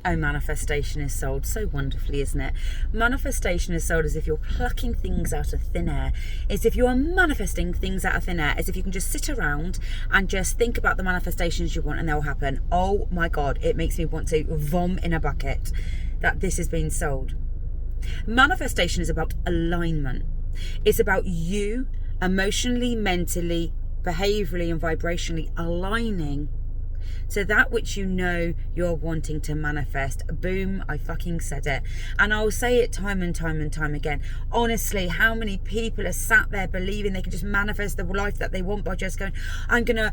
Oh, manifestation is sold so wonderfully, isn't it? Manifestation is sold as if you're plucking things out of thin air. As if you are manifesting things out of thin air. As if you can just sit around and just think about the manifestations you want and they'll happen. Oh my God, it makes me want to vom in a bucket that this is being sold. Manifestation is about alignment. It's about you emotionally, mentally, behaviorally and vibrationally aligning to that which you know you're wanting to manifest. Boom, I fucking said it. And I'll say it time and time and time again. Honestly, how many people are sat there believing they can just manifest the life that they want by just going, I'm gonna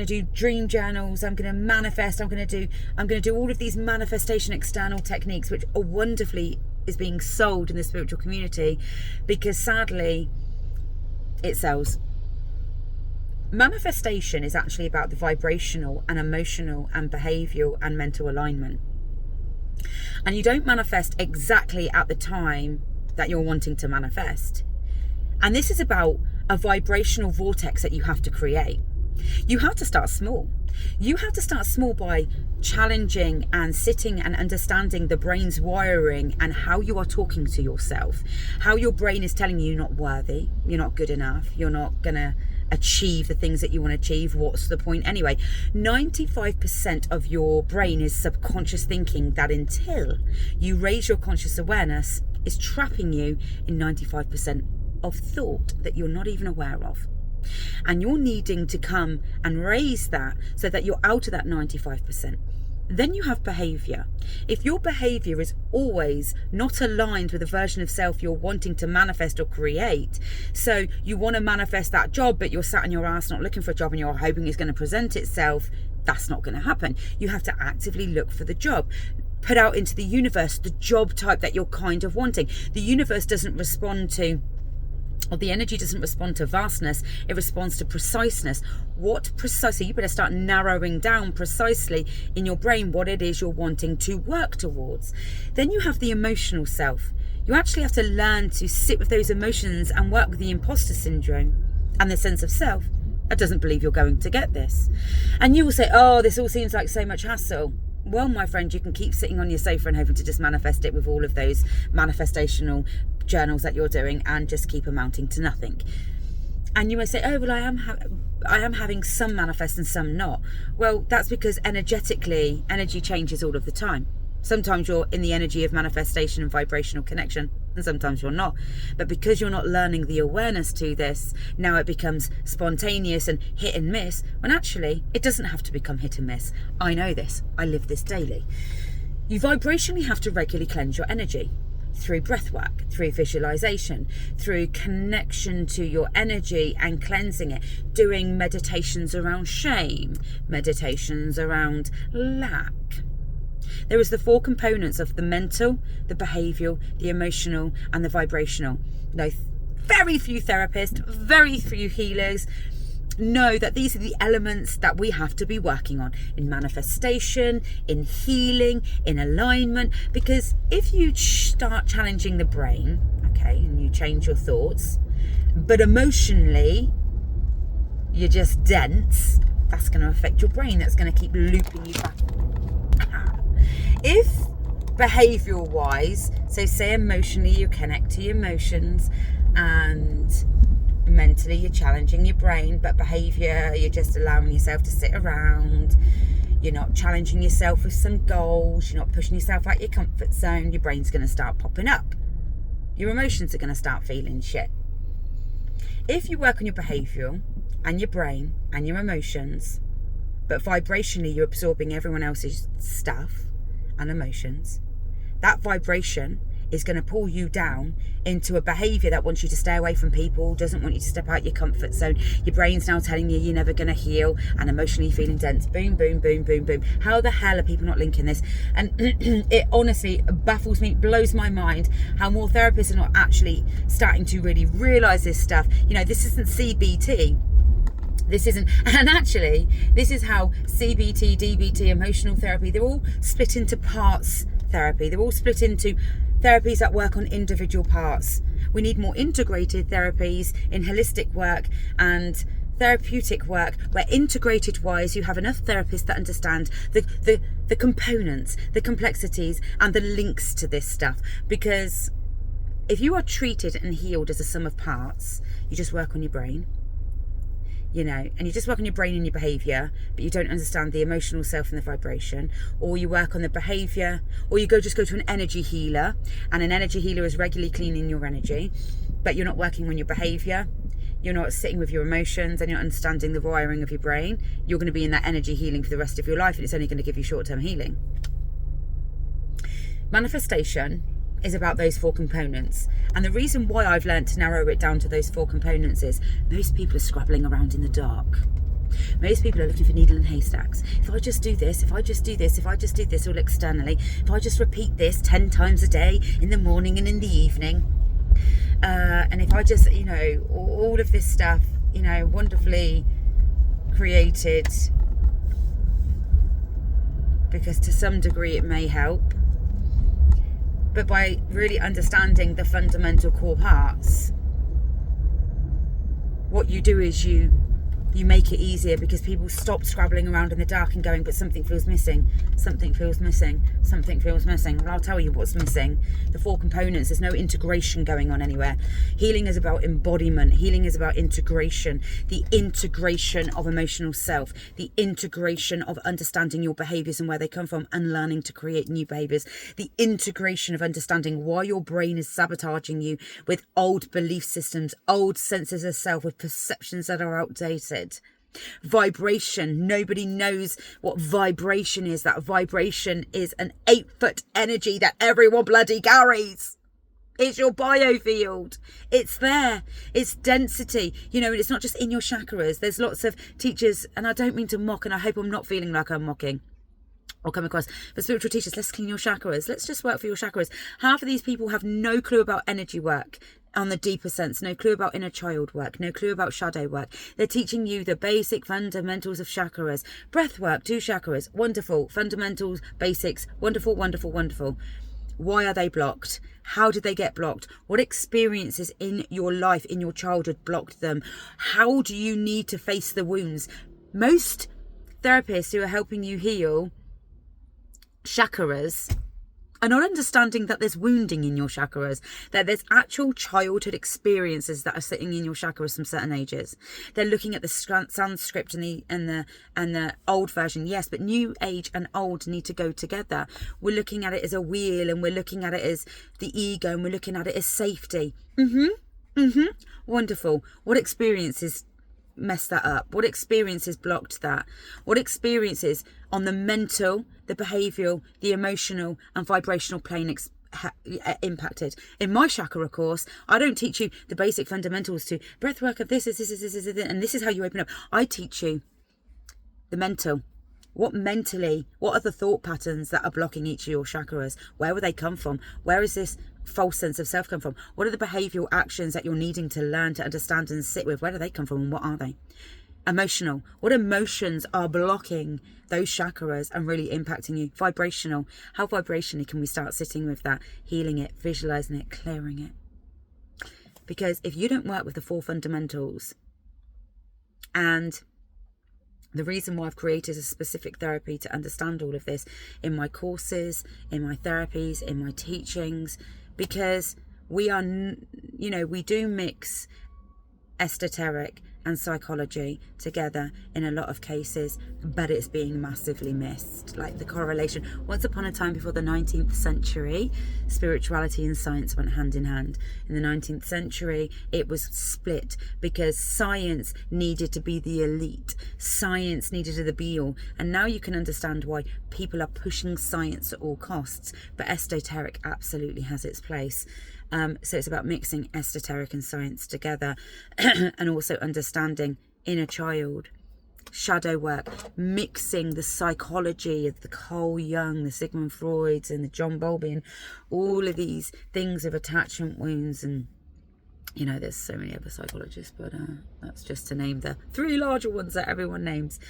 do dream journals, I'm gonna manifest, I'm gonna do all of these manifestation external techniques, which are wonderfully is being sold in the spiritual community, because sadly it sells. Manifestation is actually about the vibrational and emotional and behavioural and mental alignment. And you don't manifest exactly at the time that you're wanting to manifest. And this is about a vibrational vortex that you have to create. You have to start small. You have to start small by challenging and sitting and understanding the brain's wiring and how you are talking to yourself, how your brain is telling you you're not worthy, you're not good enough, you're not gonna achieve the things that you want to achieve. What's the point anyway? 95% of your brain is subconscious thinking that until you raise your conscious awareness is trapping you in 95% of thought that you're not even aware of. And you're needing to come and raise that so that you're out of that 95%. Then you have behaviour. If your behaviour is always not aligned with the version of self you're wanting to manifest or create, so you want to manifest that job but you're sat on your ass not looking for a job and you're hoping it's going to present itself, that's not going to happen. You have to actively look for the job. Put out into the universe the job type that you're kind of wanting. The universe doesn't respond to, or the energy doesn't respond to vastness, it responds to preciseness. What precisely, you better start narrowing down precisely in your brain what it is you're wanting to work towards. Then you have the emotional self. You actually have to learn to sit with those emotions and work with the imposter syndrome and the sense of self that doesn't believe you're going to get this. And you will say, oh, this all seems like so much hassle. Well, my friend, you can keep sitting on your sofa and hoping to just manifest it with all of those manifestational journals that you're doing and just keep amounting to nothing. And you may say, oh, well, I am having some manifest and some not. Well, that's because energetically, energy changes all of the time. Sometimes you're in the energy of manifestation and vibrational connection, and sometimes you're not. But because you're not learning the awareness to this, now it becomes spontaneous and hit and miss, when actually it doesn't have to become hit and miss. I know this. I live this daily. You vibrationally have to regularly cleanse your energy through breath work, through visualization, through connection to your energy and cleansing it, doing meditations around shame, meditations around lack. There is the four components of the mental, the behavioural, the emotional and the vibrational. No, very few therapists, very few healers know that these are the elements that we have to be working on in manifestation, in healing, in alignment. Because if you start challenging the brain, okay, and you change your thoughts, but emotionally you're just dense, that's going to affect your brain. That's going to keep looping you back. If behavioural wise, so say emotionally you connect to your emotions and mentally you're challenging your brain, but behaviour, you're just allowing yourself to sit around, you're not challenging yourself with some goals, you're not pushing yourself out your comfort zone, your brain's going to start popping up. Your emotions are going to start feeling shit. If you work on your behavioural and your brain and your emotions, but vibrationally you're absorbing everyone else's stuff and emotions, that vibration is going to pull you down into a behaviour that wants you to stay away from people, doesn't want you to step out your comfort zone. Your brain's now telling you you're never going to heal, and emotionally feeling dense. Boom, boom, boom, boom, boom. How the hell are people not linking this? And it honestly baffles me, blows my mind how more therapists are not actually starting to really realise this stuff. You know, this isn't CBT. This isn't, and actually, this is how CBT, DBT, emotional therapy, they're all split into parts therapy. They're all split into therapies that work on individual parts. We need more integrated therapies in holistic work and therapeutic work, where integrated wise you have enough therapists that understand the the components, the complexities, and the links to this stuff. Because if you are treated and healed as a sum of parts, you just work on your brain, you know, and you just work on your brain and your behaviour, but you don't understand the emotional self and the vibration, or you work on the behaviour, or you just go to an energy healer, and an energy healer is regularly cleaning your energy, but you're not working on your behaviour, you're not sitting with your emotions, and you're understanding the wiring of your brain, you're going to be in that energy healing for the rest of your life, and it's only going to give you short-term healing. Manifestation is about those 4 components, and the reason why I've learned to narrow it down to those 4 components is most people are scrabbling around in the dark. Most people are looking for needle and haystacks. If I just do this, if I just do this, if I just do this all externally, if I just repeat this 10 times a day in the morning and in the evening, and if I just, you know, all of this stuff, you know, wonderfully created because to some degree it may help. But by really understanding the fundamental core parts, what you do is you make it easier, because people stop scrabbling around in the dark and going, but something feels missing, something feels missing, something feels missing. Well, I'll tell you what's missing. The 4 components, there's no integration going on anywhere. Healing is about embodiment. Healing is about integration. The integration of emotional self, the integration of understanding your behaviours and where they come from and learning to create new behaviours. The integration of understanding why your brain is sabotaging you with old belief systems, old senses of self, with perceptions that are outdated. Vibration. Nobody knows what vibration is. That vibration is an 8-foot energy that everyone bloody carries. It's your biofield. It's there. It's density. You know, it's not just in your chakras. There's lots of teachers, and I don't mean to mock, and I hope I'm not feeling like I'm mocking or come across, but spiritual teachers, let's clean your chakras. Let's just work for your chakras. Half of these people have no clue about energy work on the deeper sense, no clue about inner child work, no clue about shadow work. They're teaching you the basic fundamentals of chakras. Breath work, 2 chakras, wonderful. Fundamentals, basics, wonderful, wonderful, wonderful. Why are they blocked? How did they get blocked? What experiences in your life, in your childhood, blocked them? How do you need to face the wounds? Most therapists who are helping you heal chakras are not understanding that there's wounding in your chakras, that there's actual childhood experiences that are sitting in your chakras from certain ages. They're looking at the Sanskrit and the old version, yes, but new age and old need to go together. We're looking at it as a wheel, and we're looking at it as the ego, and we're looking at it as safety. Wonderful. What experiences messed that up? What experiences blocked that? What experiences on the mental, the behavioural, the emotional and vibrational plane impacted? In my chakra course, I don't teach you the basic fundamentals to breath work of this, and this is how you open up. I teach you the mental. What are the thought patterns that are blocking each of your chakras? Where will they come from? Where is this false sense of self come from? What are the behavioural actions that you're needing to learn to understand and sit with? Where do they come from, and what are they? Emotional. What emotions are blocking those chakras and really impacting you? Vibrational. How vibrationally can we start sitting with that, healing it, visualising it, clearing it? Because if you don't work with the 4 fundamentals, and the reason why I've created a specific therapy to understand all of this in my courses, in my therapies, in my teachings, because we are, you know, we do mix esoteric and psychology together in a lot of cases, but it's being massively missed. Like the correlation, once upon a time before the 19th century, spirituality and science went hand in hand. In the 19th century, it was split because science needed to be the elite. Science needed to be all. And now you can understand why people are pushing science at all costs, but esoteric absolutely has its place. So it's about mixing esoteric and science together and also understanding inner child, shadow work, mixing the psychology of the Carl Jung, the Sigmund Freuds and the John Bowlby, and all of these things of attachment wounds and You know, there's so many other psychologists, but that's just to name the 3 larger ones that everyone names.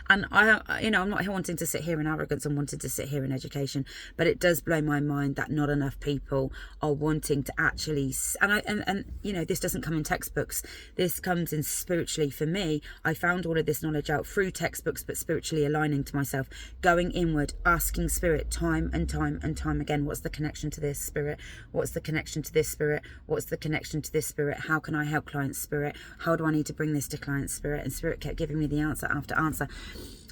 And I'm not wanting to sit here in arrogance and wanting to sit here in education, but it does blow my mind that not enough people are wanting to actually, and this doesn't come in textbooks. This comes in spiritually. For me, I found all of this knowledge out through textbooks, but spiritually aligning to myself, going inward, asking spirit time and time and time again, what's the connection to this spirit? What's the connection to this spirit? What's the connection to this spirit? How can I help client spirit? How do I need to bring this to client spirit? And spirit kept giving me the answer after answer.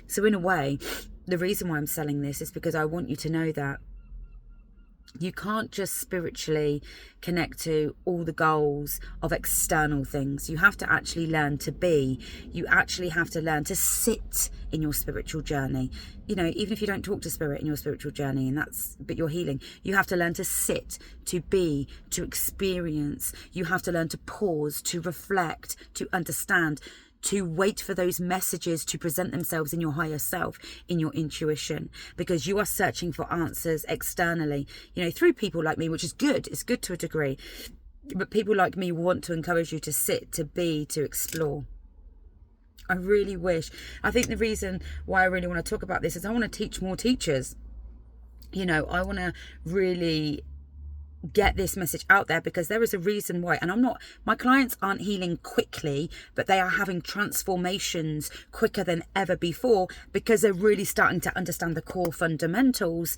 So in a way, the reason why I'm selling this is because I want you to know that you can't just spiritually connect to all the goals of external things. You have to actually learn to be. You actually have to learn to sit in your spiritual journey. Even if you don't talk to spirit in your spiritual journey, but you're healing, you have to learn to sit, to be, to experience. You have to learn to pause, to reflect, to understand, to wait for those messages to present themselves in your higher self, in your intuition, because you are searching for answers externally, through people like me, which is good. It's good to a degree. But people like me want to encourage you to sit, to be, to explore. I think the reason why I really want to talk about this is I want to teach more teachers. I want to really get this message out there, because there is a reason why. And my clients aren't healing quickly, but they are having transformations quicker than ever before, because they're really starting to understand the core fundamentals,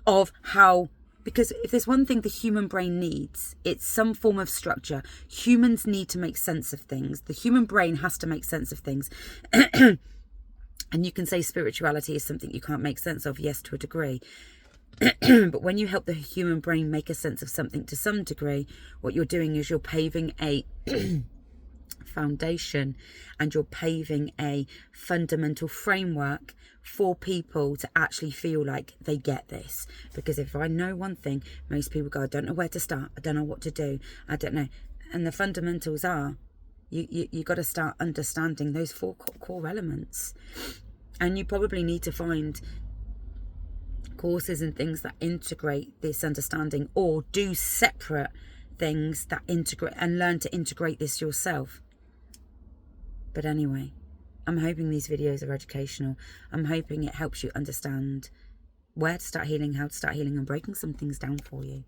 of how, because if there's one thing the human brain needs, it's some form of structure. Humans need to make sense of things. The human brain has to make sense of things. And you can say spirituality is something you can't make sense of. Yes, to a degree. But when you help the human brain make a sense of something to some degree, what you're doing is you're paving a foundation, and you're paving a fundamental framework for people to actually feel like they get this. Because if I know one thing, most people go, I don't know where to start, I don't know what to do, I don't know. And the fundamentals are, you got to start understanding those 4 core elements. And you probably need to find courses and things that integrate this understanding, or do separate things that integrate, and learn to integrate this yourself. But anyway, I'm hoping these videos are educational. I'm hoping it helps you understand where to start healing, how to start healing, and breaking some things down for you.